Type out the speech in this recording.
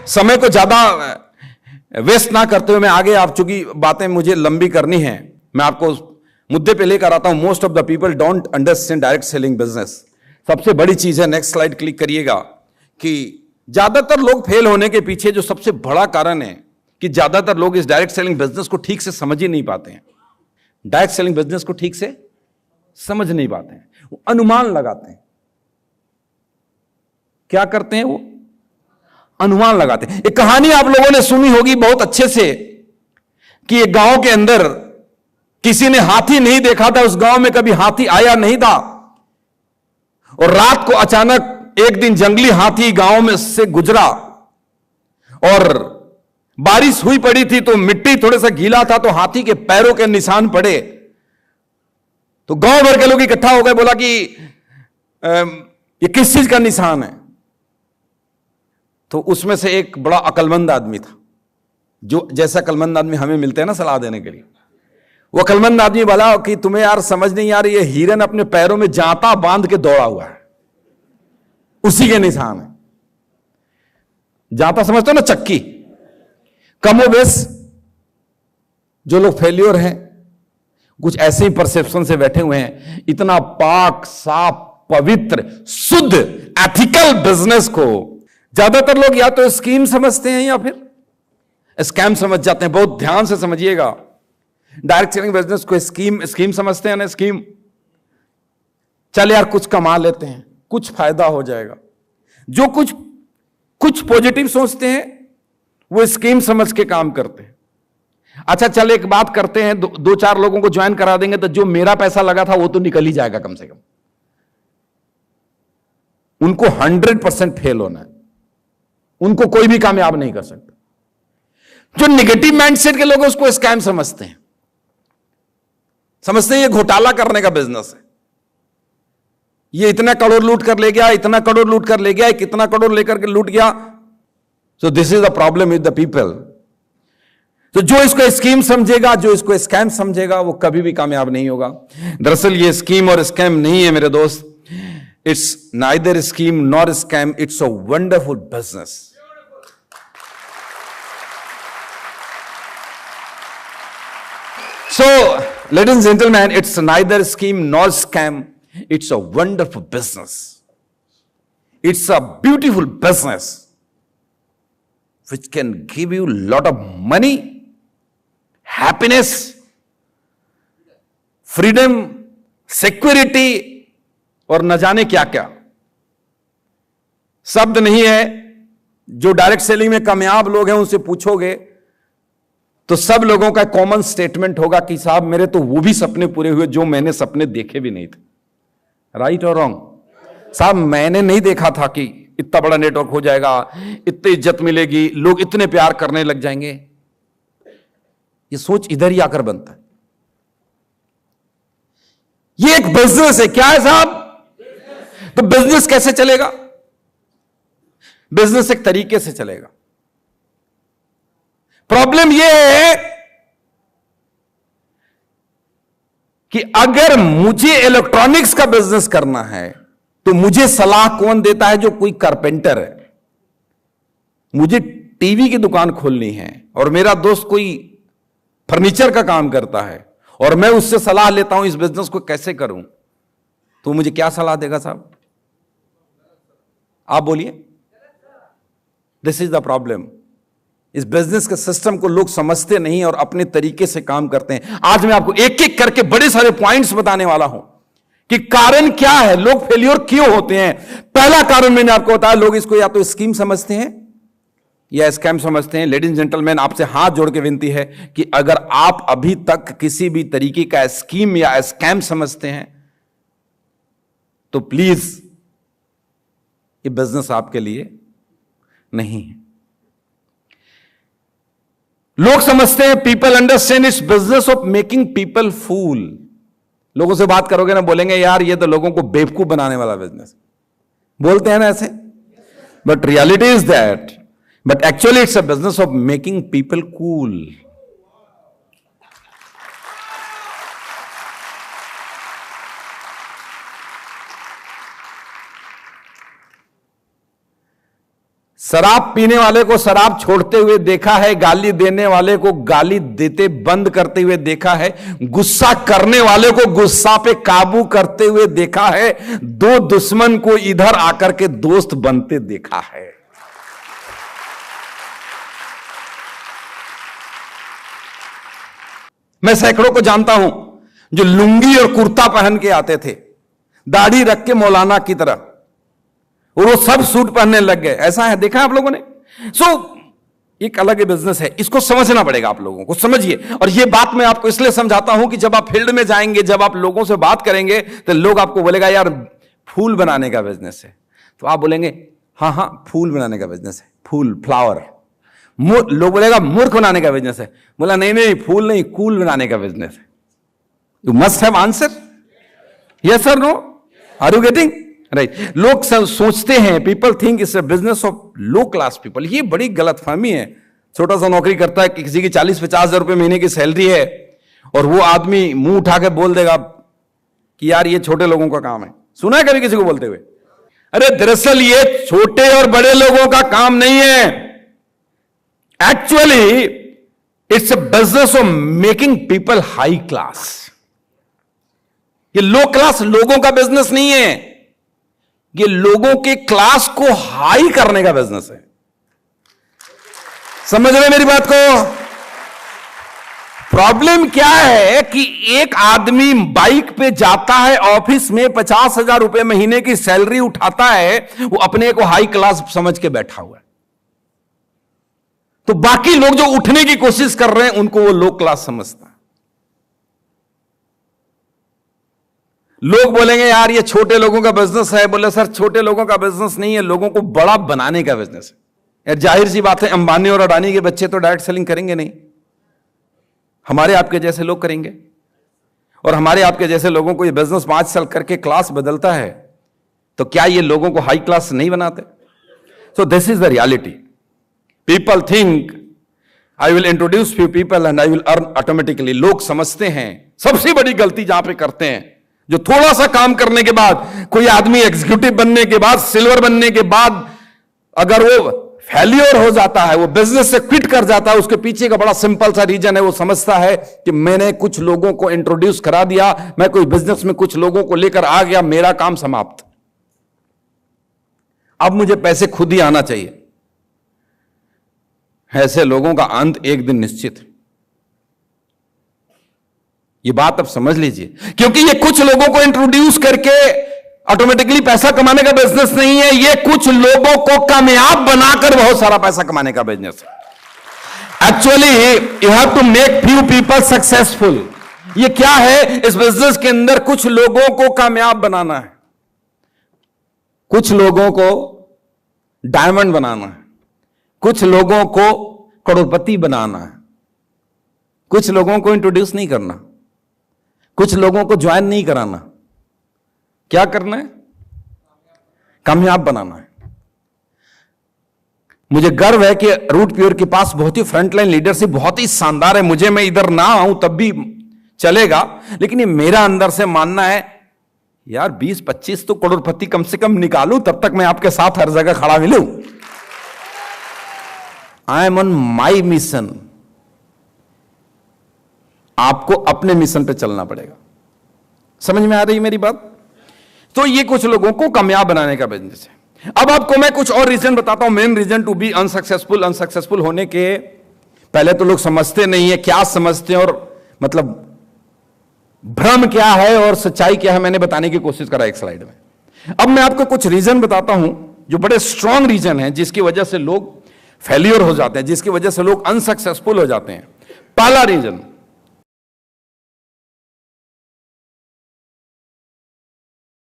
समय को ज्यादा वेस्ट ना करते हुए मैं आगे, आप चूंकि बातें मुझे लंबी करनी है, मैं आपको मुद्दे पे लेकर आता हूं। Most of the people don't understand direct selling business. सबसे बड़ी चीज है, नेक्स्ट स्लाइड क्लिक करिएगा, कि ज्यादातर लोग फेल होने के पीछे जो सबसे बड़ा कारण है कि ज्यादातर लोग इस डायरेक्ट सेलिंग बिजनेस को ठीक से समझ ही नहीं पाते हैं। डायरेक्ट सेलिंग बिजनेस को ठीक से समझ नहीं पाते हैं, वो अनुमान लगाते हैं। क्या करते हैं? वो अनुमान लगाते हैं। एक कहानी आप लोगों ने सुनी होगी बहुत अच्छे से, कि एक गांव के अंदर किसी ने हाथी नहीं देखा था, उस गांव में कभी हाथी आया नहीं था, और रात को अचानक एक दिन जंगली हाथी गांव में से गुजरा, और बारिश हुई पड़ी थी तो मिट्टी थोड़ा सा गीला था, तो हाथी के पैरों के निशान पड़े। तो गांव भर के लोग इकट्ठा हो गए, बोला कि ये किस चीज का निशान है? तो उसमें से एक बड़ा अक्लमंद आदमी था, जो जैसा अक्लमंद आदमी हमें मिलते हैं ना सलाह देने के लिए, वो अक्लमंद आदमी बोला कि तुम्हें यार समझ नहीं आ रही, ये हिरन अपने पैरों में जाता बांध के दौड़ा हुआ है, उसी के निशान है। जाता समझते हो ना, चक्की। कमोबेश जो लोग फेल्योर हैं कुछ ऐसे ही परसेप्शन से बैठे हुए हैं। इतना पाक साफ पवित्र शुद्ध एथिकल बिजनेस को ज्यादातर लोग या तो स्कीम समझते हैं या फिर स्कैम समझ जाते हैं। बहुत ध्यान से समझिएगा, डायरेक्ट सेलिंग बिजनेस को स्कीम समझते हैं ना, स्कीम। चल यार कुछ कमा लेते हैं, कुछ फायदा हो जाएगा। जो कुछ पॉजिटिव सोचते हैं वो स्कीम समझ के काम करते हैं। अच्छा चल एक बात करते हैं, दो चार लोगों को ज्वाइन करा देंगे तो जो मेरा पैसा लगा था वो तो निकल ही जाएगा कम से कम। उनको 100% फेल होना है, उनको कोई भी कामयाब नहीं कर सकता। जो निगेटिव माइंडसेट के लोग हैं उसको स्कैम समझते हैं, समझते हैं ये घोटाला करने का बिजनेस है, ये इतना करोड़ लूट कर ले गया, इतना करोड़ लूट कर ले गया, कितना करोड़ लेकर के लूट गया। So this is the problem with the people. तो जो इसको स्कीम समझेगा, जो इसको स्कैम समझेगा, वो कभी भी कामयाब नहीं होगा। दरअसल ये स्कीम और स्कैम नहीं है मेरे दोस्त, it's neither scheme nor scam, it's a wonderful business. So, ladies and gentlemen, it's neither scheme nor scam. It's a wonderful business. It's a beautiful business which can give you a lot of money, happiness, freedom, security और न जाने क्या क्या। शब्द नहीं है। जो direct selling में कामयाब लोग हैं उनसे पूछोगे तो सब लोगों का कॉमन स्टेटमेंट होगा कि साहब मेरे तो वो भी सपने पूरे हुए जो मैंने सपने देखे भी नहीं थे। राइट और रॉन्ग? साहब मैंने नहीं देखा था कि इतना बड़ा नेटवर्क हो जाएगा, इतनी इज्जत मिलेगी, लोग इतने प्यार करने लग जाएंगे। ये सोच इधर ही आकर बनता है। ये एक बिजनेस है। क्या है साहब? तो बिजनेस कैसे चलेगा? बिजनेस एक तरीके से चलेगा। प्रॉब्लम यह है कि अगर मुझे इलेक्ट्रॉनिक्स का बिजनेस करना है तो मुझे सलाह कौन देता है? जो कोई कारपेंटर है। मुझे टीवी की दुकान खोलनी है और मेरा दोस्त कोई फर्नीचर का काम करता है और मैं उससे सलाह लेता हूं इस बिजनेस को कैसे करूं, तो मुझे क्या सलाह देगा साहब? आप बोलिए। This is the problem. इस बिजनेस के सिस्टम को लोग समझते नहीं और अपने तरीके से काम करते हैं। आज मैं आपको एक एक करके बड़े सारे पॉइंट्स बताने वाला हूं कि कारण क्या है, लोग फेलियर क्यों होते हैं। पहला कारण मैंने आपको बताया, लोग इसको या तो स्कीम समझते हैं या स्कैम समझते हैं। लेडीज एंड जेंटलमैन, आपसे हाथ जोड़ के विनती है कि अगर आप अभी तक किसी भी तरीके का स्कीम या स्कैम समझते हैं तो प्लीज ये बिजनेस आपके लिए नहीं है। लोग समझते हैं people understand it's business of making people fool. लोगों से बात करोगे ना, बोलेंगे यार ये तो लोगों को बेवकूफ बनाने वाला बिजनेस। बोलते हैं ना ऐसे, but reality is that, but actually it's a business of making people cool. शराब पीने वाले को शराब छोड़ते हुए देखा है, गाली देने वाले को गाली देते बंद करते हुए देखा है, गुस्सा करने वाले को गुस्सा पे काबू करते हुए देखा है, दो दुश्मन को इधर आकर के दोस्त बनते देखा है। मैं सैकड़ों को जानता हूं जो लुंगी और कुर्ता पहन के आते थे, दाढ़ी रख के मौलाना की तरह, और वो सब सूट पहनने लग गए। ऐसा है, देखा आप लोगों ने? एक अलग ही बिजनेस है, इसको समझना पड़ेगा आप लोगों को, समझिए। और ये बात मैं आपको इसलिए समझाता हूं कि जब आप फील्ड में जाएंगे, जब आप लोगों से बात करेंगे, तो लोग आपको बोलेगा यार फूल बनाने का बिजनेस है, तो आप बोलेंगे हाँ हाँ फूल बनाने का बिजनेस है, फूल, फ्लावर। लोग बोलेगा मूर्ख बनाने का बिजनेस है, बोला नहीं नहीं फूल नहीं, कूल बनाने का बिजनेस है। You must have answer, yes sir, no, are you getting right? लोग सोचते हैं, people think it's a business of low class people. ये बड़ी गलतफहमी है। छोटा सा नौकरी करता है, किसी की 40-50 हजार रुपए महीने की सैलरी है, और वो आदमी मुंह उठा के बोल देगा कि यार ये छोटे लोगों का काम है। सुना है कभी किसी को बोलते हुए? अरे दरअसल ये छोटे और बड़े लोगों का काम नहीं है, actually it's a business of making people high class. ये लो क्लास लोगों का बिजनेस नहीं है, ये लोगों के क्लास को हाई करने का बिजनेस है। समझ रहे मेरी बात को? प्रॉब्लम क्या है कि एक आदमी बाइक पे जाता है ऑफिस में, 50,000 रुपए महीने की सैलरी उठाता है, वो अपने को हाई क्लास समझ के बैठा हुआ है। तो बाकी लोग जो उठने की कोशिश कर रहे हैं उनको वो लो क्लास समझता है। लोग बोलेंगे यार ये छोटे लोगों का बिजनेस है, बोले सर छोटे लोगों का बिजनेस नहीं है, लोगों को बड़ा बनाने का बिजनेस है। यार जाहिर सी बात है, अंबानी और अडानी के बच्चे तो डायरेक्ट सेलिंग करेंगे नहीं, हमारे आपके जैसे लोग करेंगे। और हमारे आपके जैसे लोगों को ये बिजनेस 5 साल करके क्लास बदलता है, तो क्या ये लोगों को हाई क्लास नहीं बनाते? So this is the reality. People think I will introduce few people and I will earn automatically. लोग समझते हैं, सबसे बड़ी गलती जहां पे करते हैं, जो थोड़ा सा काम करने के बाद, कोई आदमी एग्जीक्यूटिव बनने के बाद, सिल्वर बनने के बाद अगर वो फेल्योर हो जाता है, वो बिजनेस से क्विट कर जाता है, उसके पीछे का बड़ा सिंपल सा रीजन है। वो समझता है कि मैंने कुछ लोगों को इंट्रोड्यूस करा दिया, मैं कोई बिजनेस में कुछ लोगों को लेकर आ गया, मेरा काम समाप्त, अब मुझे पैसे खुद ही आना चाहिए। ऐसे लोगों का अंत एक दिन निश्चित है। ये बात अब समझ लीजिए, क्योंकि ये कुछ लोगों को इंट्रोड्यूस करके ऑटोमेटिकली पैसा कमाने का बिजनेस नहीं है, ये कुछ लोगों को कामयाब बनाकर बहुत सारा पैसा कमाने का बिजनेस है। Actually you have to make few people successful. ये क्या है? इस बिजनेस के अंदर कुछ लोगों को कामयाब बनाना है, कुछ लोगों को डायमंड बनाना है, कुछ लोगों को करोड़पति बनाना है, कुछ लोगों को इंट्रोड्यूस नहीं करना, कुछ लोगों को ज्वाइन नहीं कराना। क्या करना है? कामयाब बनाना है। मुझे गर्व है कि रूट प्योर के पास बहुत ही फ्रंटलाइन लीडरशिप बहुत ही शानदार है। मुझे, मैं इधर ना आऊं तब भी चलेगा, लेकिन ये मेरा अंदर से मानना है यार 20-25 तो करोड़पति कम से कम निकालूं, तब तक मैं आपके साथ हर जगह खड़ा मिलूं। I am on my mission. आपको अपने मिशन पे चलना पड़ेगा। समझ में आ रही मेरी बात? तो ये कुछ लोगों को कामयाब बनाने का बिजनेस है। अब आपको मैं कुछ और रीजन बताता हूं, main reason to be unsuccessful. Unsuccessful होने के पहले तो लोग समझते नहीं है, क्या समझते हैं और मतलब भ्रम क्या है और सच्चाई क्या है, मैंने बताने की कोशिश करा एक स्लाइड में। अब मैं आपको कुछ रीजन बताता हूं जो बड़े स्ट्रांग रीजन है, जिसकी वजह से लोग फेल्योर हो जाते हैं, जिसकी वजह से लोग अनसक्सेसफुल हो जाते हैं। पहला रीजन,